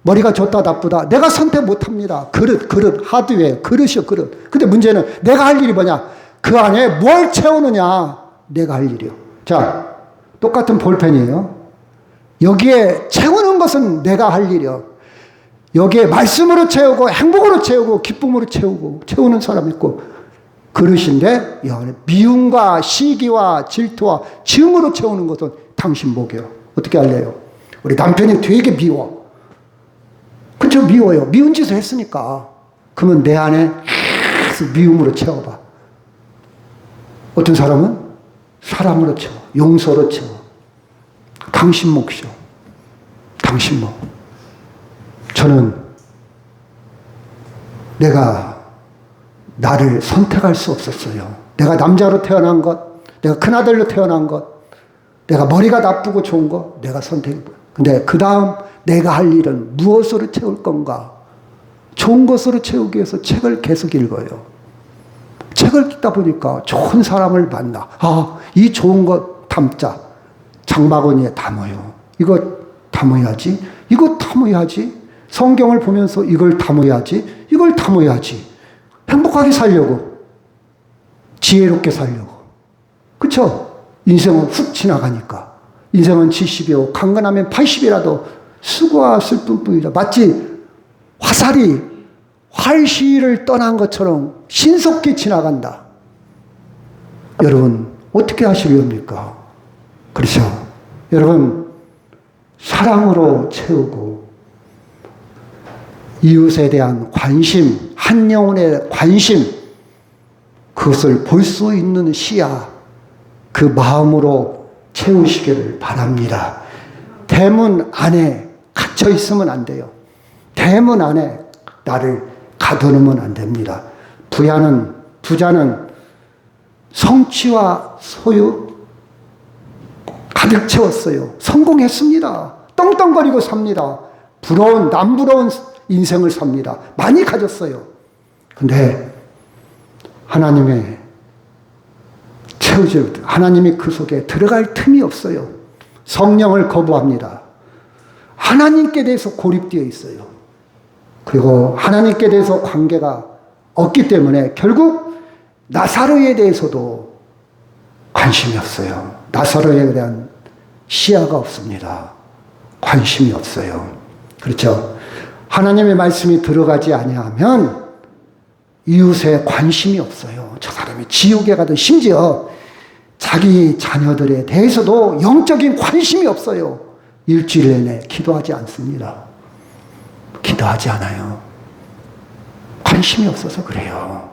Speaker 1: 머리가 좋다, 나쁘다. 내가 선택 못 합니다. 그릇, 하드웨어, 그릇이요, 그릇. 근데 문제는 내가 할 일이 뭐냐? 그 안에 뭘 채우느냐? 내가 할 일이요. 자, 똑같은 볼펜이에요. 여기에 채우는 것은 내가 할 일이요. 여기에 말씀으로 채우고, 행복으로 채우고, 기쁨으로 채우고, 채우는 사람 있고, 그릇인데, 이 안에 미움과 시기와 질투와 증오로 채우는 것은 당신 목이요. 어떻게 할래요? 우리 남편이 되게 미워. 그쵸, 미워요. 미운 짓을 했으니까. 그러면 내 안에 계속 미움으로 채워봐. 어떤 사람은 사랑으로 채워. 용서로 채워. 당신 몫이요. 당신 몫. 저는 내가 나를 선택할 수 없었어요. 내가 남자로 태어난 것, 내가 큰아들로 태어난 것, 내가 머리가 나쁘고 좋은 것, 내가 선택해. 근데 그 다음 내가 할 일은 무엇으로 채울 건가? 좋은 것으로 채우기 위해서 책을 계속 읽어요. 책을 읽다 보니까 좋은 사람을 만나. 아, 이 좋은 것 담자. 장바구니에 담아요. 이거 담아야지. 이거 담아야지. 성경을 보면서 이걸 담아야지. 이걸 담아야지. 행복하게 살려고. 지혜롭게 살려고. 그쵸? 인생은 훅 지나가니까. 인생은 70이요. 강건하면 80이라도 수고와 슬픔뿐이다. 마치 화살이 활시를 떠난 것처럼 신속히 지나간다. 여러분, 어떻게 하시렵니까? 그렇죠? 여러분, 사랑으로 채우고, 이웃에 대한 관심, 한 영혼의 관심, 그것을 볼 수 있는 시야, 그 마음으로 채우시기를 바랍니다. 대문 안에 갇혀 있으면 안 돼요. 대문 안에 나를 가두면 안 됩니다. 부자는 성취와 소유 가득 채웠어요. 성공했습니다. 떵떵거리고 삽니다. 남부러운 인생을 삽니다. 많이 가졌어요. 근데 하나님의 채우지, 하나님이 그 속에 들어갈 틈이 없어요. 성령을 거부합니다. 하나님께 대해서 고립되어 있어요. 그리고 하나님께 대해서 관계가 없기 때문에 결국 나사로에 대해서도 관심이 없어요. 나사로에 대한 시야가 없습니다. 관심이 없어요. 그렇죠? 하나님의 말씀이 들어가지 아니하면 이웃에 관심이 없어요. 저 사람이 지옥에 가든 심지어 자기 자녀들에 대해서도 영적인 관심이 없어요. 일주일 내내 기도하지 않습니다. 기도하지 않아요. 관심이 없어서 그래요.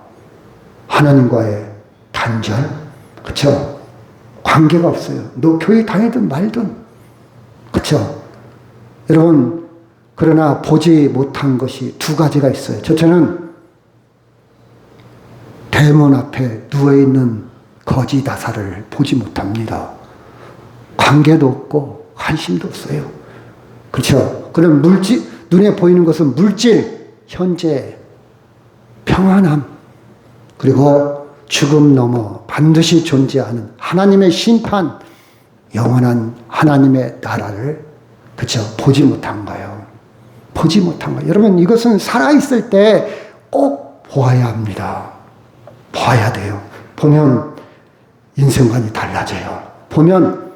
Speaker 1: 하나님과의 단절, 그렇죠? 관계가 없어요. 너 교회 다니든 말든, 그렇죠? 여러분, 그러나 보지 못한 것이 두 가지가 있어요. 첫째는 대문 앞에 누워있는 거지 나사를 보지 못합니다. 관계도 없고 관심도 없어요. 그렇죠? 그럼 눈에 보이는 것은 물질, 현재, 평안함, 그리고 죽음 넘어 반드시 존재하는 하나님의 심판, 영원한 하나님의 나라를, 그렇죠? 보지 못한 거예요. 보지 못한 거예요. 여러분, 이것은 살아있을 때 꼭 보아야 합니다. 봐야 돼요. 보면 인생관이 달라져요. 보면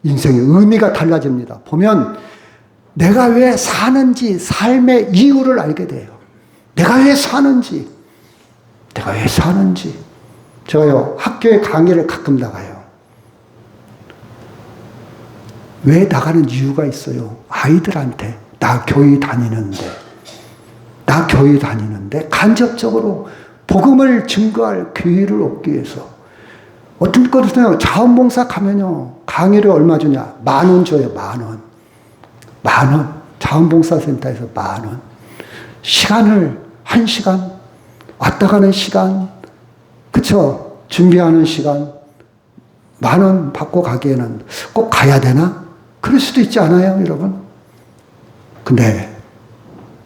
Speaker 1: 인생의 의미가 달라집니다. 보면 내가 왜 사는지, 삶의 이유를 알게 돼요. 내가 왜 사는지. 제가요, 학교에 강의를 가끔 나가요. 왜 나가는 이유가 있어요. 아이들한테. 나 교회 다니는데 간접적으로 복음을 증거할 기회를 얻기 위해서. 어떤 것은 자원봉사 가면요, 강의를 얼마 주냐? 10,000원 줘요, 10,000원. 10,000원. 자원봉사센터에서 10,000원. 시간을, 1시간, 왔다 가는 시간, 그쵸? 준비하는 시간, 10,000원 받고 가기에는 꼭 가야 되나? 그럴 수도 있지 않아요, 여러분? 근데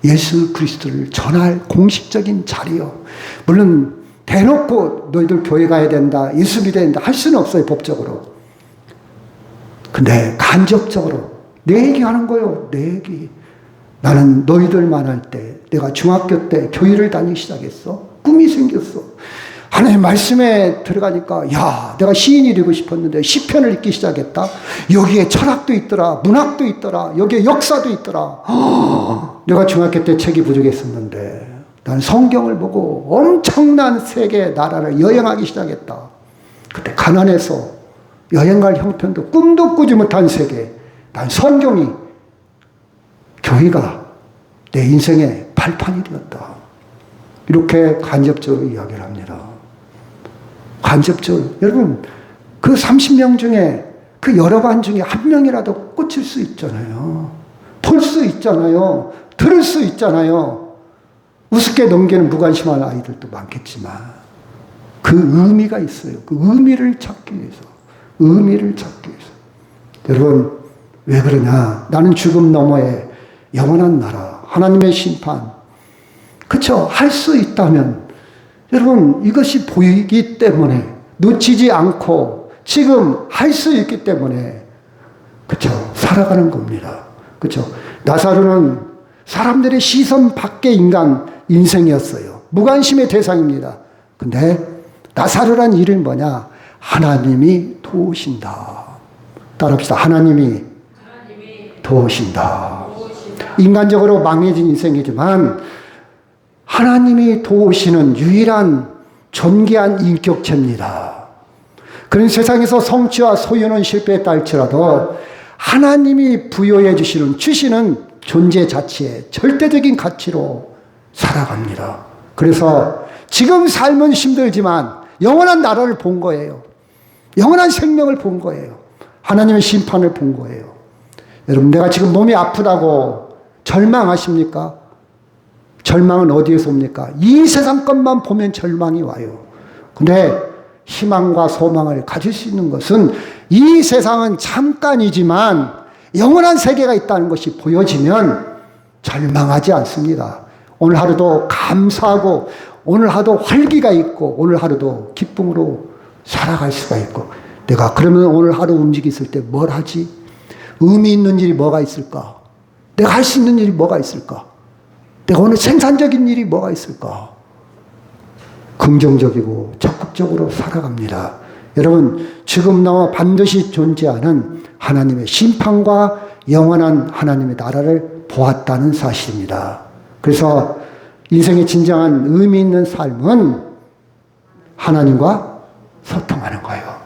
Speaker 1: 예수 그리스도를 전할 공식적인 자리요. 물론 대놓고 너희들 교회 가야 된다, 예수 믿어야 된다 할 수는 없어요, 법적으로. 근데 간접적으로 내 얘기하는 거예요. 내 얘기. 나는 너희들 만날 때, 내가 중학교 때 교회를 다니기 시작했어. 꿈이 생겼어. 하나님 말씀에 들어가니까 야, 내가 시인이 되고 싶었는데 시편을 읽기 시작했다. 여기에 철학도 있더라, 문학도 있더라, 여기에 역사도 있더라. 내가 중학교 때 책이 부족했었는데 나는 성경을 보고 엄청난 세계 나라를 여행하기 시작했다. 그때 가난해서 여행 갈 형편도 꿈도 꾸지 못한 세계. 난 성경이, 교회가 내 인생의 발판이 되었다. 이렇게 간접적으로 이야기를 합니다. 간접적으로. 여러분, 그 30명 중에 그 여러 반 중에 한 명이라도 꽂힐 수 있잖아요. 볼 수 있잖아요. 들을 수 있잖아요. 우습게 넘기는 무관심한 아이들도 많겠지만 그 의미가 있어요. 그 의미를 찾기 위해서. 의미를 찾기 위해서. 여러분, 왜 그러냐? 나는 죽음 너머에 영원한 나라, 하나님의 심판. 그쵸? 할 수 있다면, 여러분, 이것이 보이기 때문에, 놓치지 않고, 지금 할 수 있기 때문에, 그쵸? 살아가는 겁니다. 그쵸? 나사로는 사람들의 시선 밖의 인생이었어요. 무관심의 대상입니다. 근데, 나사로란 이름이 뭐냐? 하나님이 도우신다. 따라합시다. 하나님이 도우신다. 인간적으로 망해진 인생이지만 하나님이 도우시는 유일한 존귀한 인격체입니다. 그런 세상에서 성취와 소유는 실패했다 할지라도 하나님이 부여해 주시는 존재 자체의 절대적인 가치로 살아갑니다. 그래서 지금 삶은 힘들지만 영원한 나라를 본 거예요. 영원한 생명을 본 거예요. 하나님의 심판을 본 거예요. 여러분, 내가 지금 몸이 아프다고 절망하십니까? 절망은 어디에서 옵니까? 이 세상 것만 보면 절망이 와요. 근데 희망과 소망을 가질 수 있는 것은 이 세상은 잠깐이지만 영원한 세계가 있다는 것이 보여지면 절망하지 않습니다. 오늘 하루도 감사하고 오늘 하루도 활기가 있고 오늘 하루도 기쁨으로 살아갈 수가 있고 내가 그러면 오늘 하루 움직였을 때 뭘 하지? 의미 있는 일이 뭐가 있을까? 내가 할 수 있는 일이 뭐가 있을까? 내가 오늘 생산적인 일이 뭐가 있을까? 긍정적이고 적극적으로 살아갑니다. 여러분, 지금 나와 반드시 존재하는 하나님의 심판과 영원한 하나님의 나라를 보았다는 사실입니다. 그래서 인생의 진정한 의미 있는 삶은 하나님과 소통하는 거예요.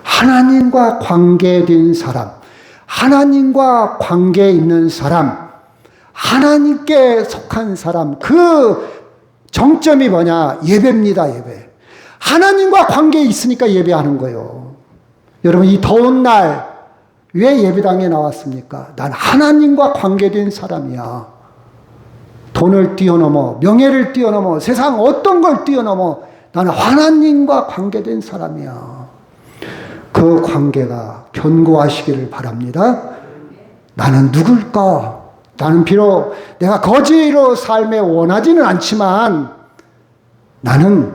Speaker 1: 하나님과 관계된 사람, 하나님과 관계 있는 사람, 하나님께 속한 사람, 그 정점이 뭐냐? 예배입니다, 예배. 하나님과 관계 있으니까 예배하는 거예요. 여러분, 이 더운 날, 왜 예배당에 나왔습니까? 난 하나님과 관계된 사람이야. 돈을 뛰어넘어, 명예를 뛰어넘어, 세상 어떤 걸 뛰어넘어, 나는 하나님과 관계된 사람이야. 그 관계가 견고하시기를 바랍니다. 나는 누굴까? 나는 비록 내가 거지로 삶에 원하지는 않지만 나는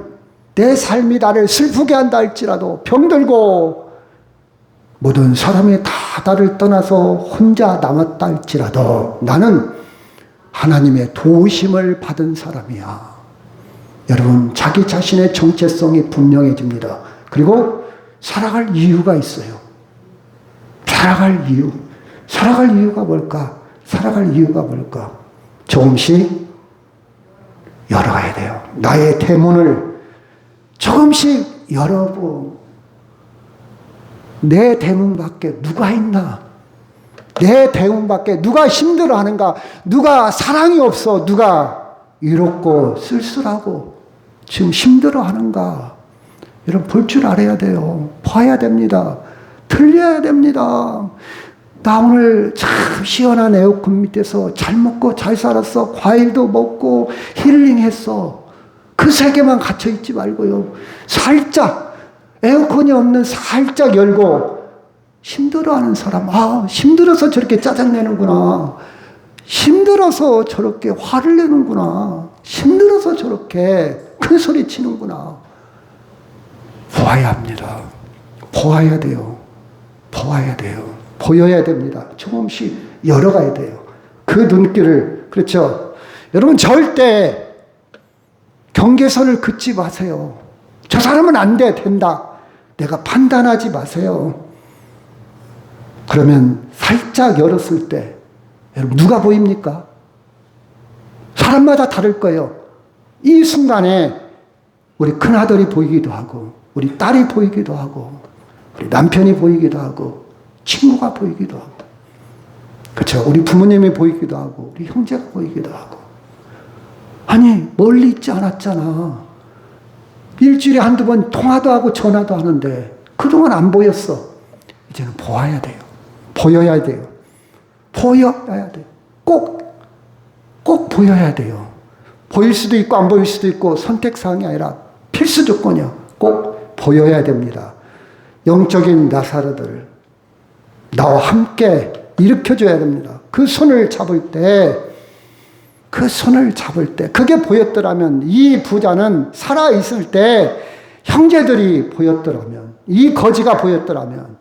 Speaker 1: 내 삶이 나를 슬프게 한다 할지라도 병들고 모든 사람이 다 나를 떠나서 혼자 남았다 할지라도 나는 하나님의 도우심을 받은 사람이야. 여러분, 자기 자신의 정체성이 분명해집니다. 그리고 살아갈 이유가 있어요. 살아갈 이유. 살아갈 이유가 뭘까? 살아갈 이유가 뭘까? 조금씩 열어가야 돼요. 나의 대문을 조금씩 열어보. 내 대문 밖에 누가 있나? 내 대문 밖에 누가 힘들어하는가? 누가 사랑이 없어? 누가 이롭고 쓸쓸하고 지금 힘들어하는가? 여러분, 볼 줄 알아야 돼요. 봐야 됩니다. 들려야 됩니다. 나 오늘 참 시원한 에어컨 밑에서 잘 먹고 잘 살았어. 과일도 먹고 힐링했어. 그 세계만 갇혀있지 말고요. 살짝 에어컨이 없는 살짝 열고 힘들어하는 사람. 아, 힘들어서 저렇게 짜증내는구나. 힘들어서 저렇게 화를 내는구나. 힘들어서 저렇게 큰 소리 치는구나. 보아야 합니다. 보아야 돼요. 보아야 돼요. 보여야 됩니다. 조금씩 열어가야 돼요. 그 눈길을, 그렇죠. 여러분, 절대 경계선을 긋지 마세요. 저 사람은 안 돼, 된다. 내가 판단하지 마세요. 그러면 살짝 열었을 때, 여러분, 누가 보입니까? 사람마다 다를 거예요. 이 순간에 우리 큰아들이 보이기도 하고, 우리 딸이 보이기도 하고, 우리 남편이 보이기도 하고, 친구가 보이기도 하고, 그렇죠. 우리 부모님이 보이기도 하고, 우리 형제가 보이기도 하고. 아니, 멀리 있지 않았잖아. 일주일에 한두 번 통화도 하고 전화도 하는데 그동안 안 보였어. 이제는 보아야 돼요. 보여야 돼요. 보여야 돼요. 꼭 보여야 돼요. 보일 수도 있고 안 보일 수도 있고 선택사항이 아니라 필수 조건이요. 꼭 보여야 됩니다. 영적인 나사로들, 나와 함께 일으켜줘야 됩니다. 그 손을 잡을 때, 그게 보였더라면, 이 부자는 살아있을 때 형제들이 보였더라면, 이 거지가 보였더라면,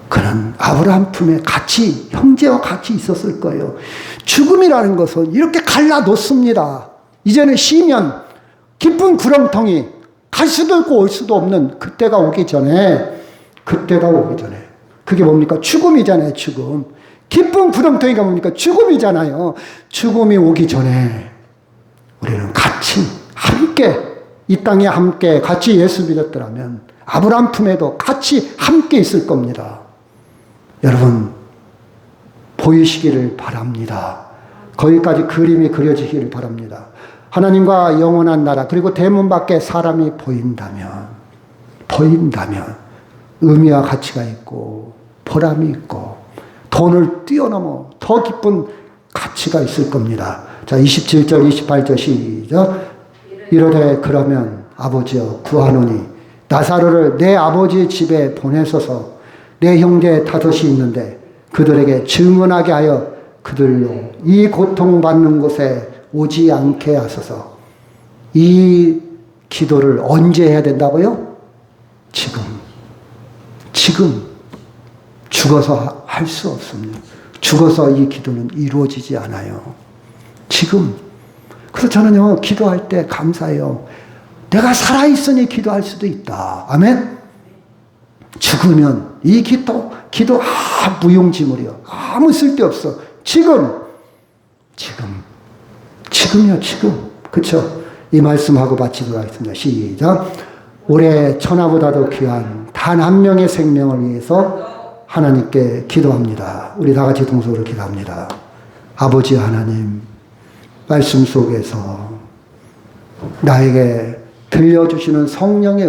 Speaker 1: 그는 아브라함 품에 같이, 형제와 같이 있었을 거예요. 죽음이라는 것은 이렇게 갈라놓습니다. 이제는 쉬면 깊은 구렁텅이, 갈 수도 있고 올 수도 없는 그때가 오기 전에, 그게 뭡니까? 죽음이잖아요, 죽음. 깊은 구렁텅이가 뭡니까? 죽음이잖아요. 죽음이 오기 전에 우리는 같이, 함께, 이 땅에 함께 같이 예수 믿었더라면 아브라함 품에도 같이 함께 있을 겁니다. 여러분, 보이시기를 바랍니다. 거기까지 그림이 그려지기를 바랍니다. 하나님과 영원한 나라, 그리고 대문 밖에 사람이 보인다면 의미와 가치가 있고 보람이 있고 돈을 뛰어넘어 더 깊은 가치가 있을 겁니다. 자, 27절, 28절 시작. 이르되 그러면 아버지여 구하노니 나사로를 내 아버지의 집에 보내소서. 내 형제 다섯이 있는데 그들에게 증언하게 하여 그들로 이 고통받는 곳에 오지 않게 하소서. 이 기도를 언제 해야 된다고요? 지금. 죽어서 할 수 없습니다. 죽어서 이 기도는 이루어지지 않아요. 지금. 그래서 저는요, 기도할 때 감사해요. 내가 살아있으니 기도할 수도 있다. 아멘? 죽으면 이 기도 무용지물이요. 아무 쓸데없어. 지금이요, 지금. 그쵸? 이 말씀하고 마치도록 하겠습니다. 시작. 올해 천하보다도 귀한 단 한 명의 생명을 위해서 하나님께 기도합니다. 우리 다 같이 동서로 기도합니다. 아버지 하나님, 말씀 속에서 나에게 들려주시는 성령의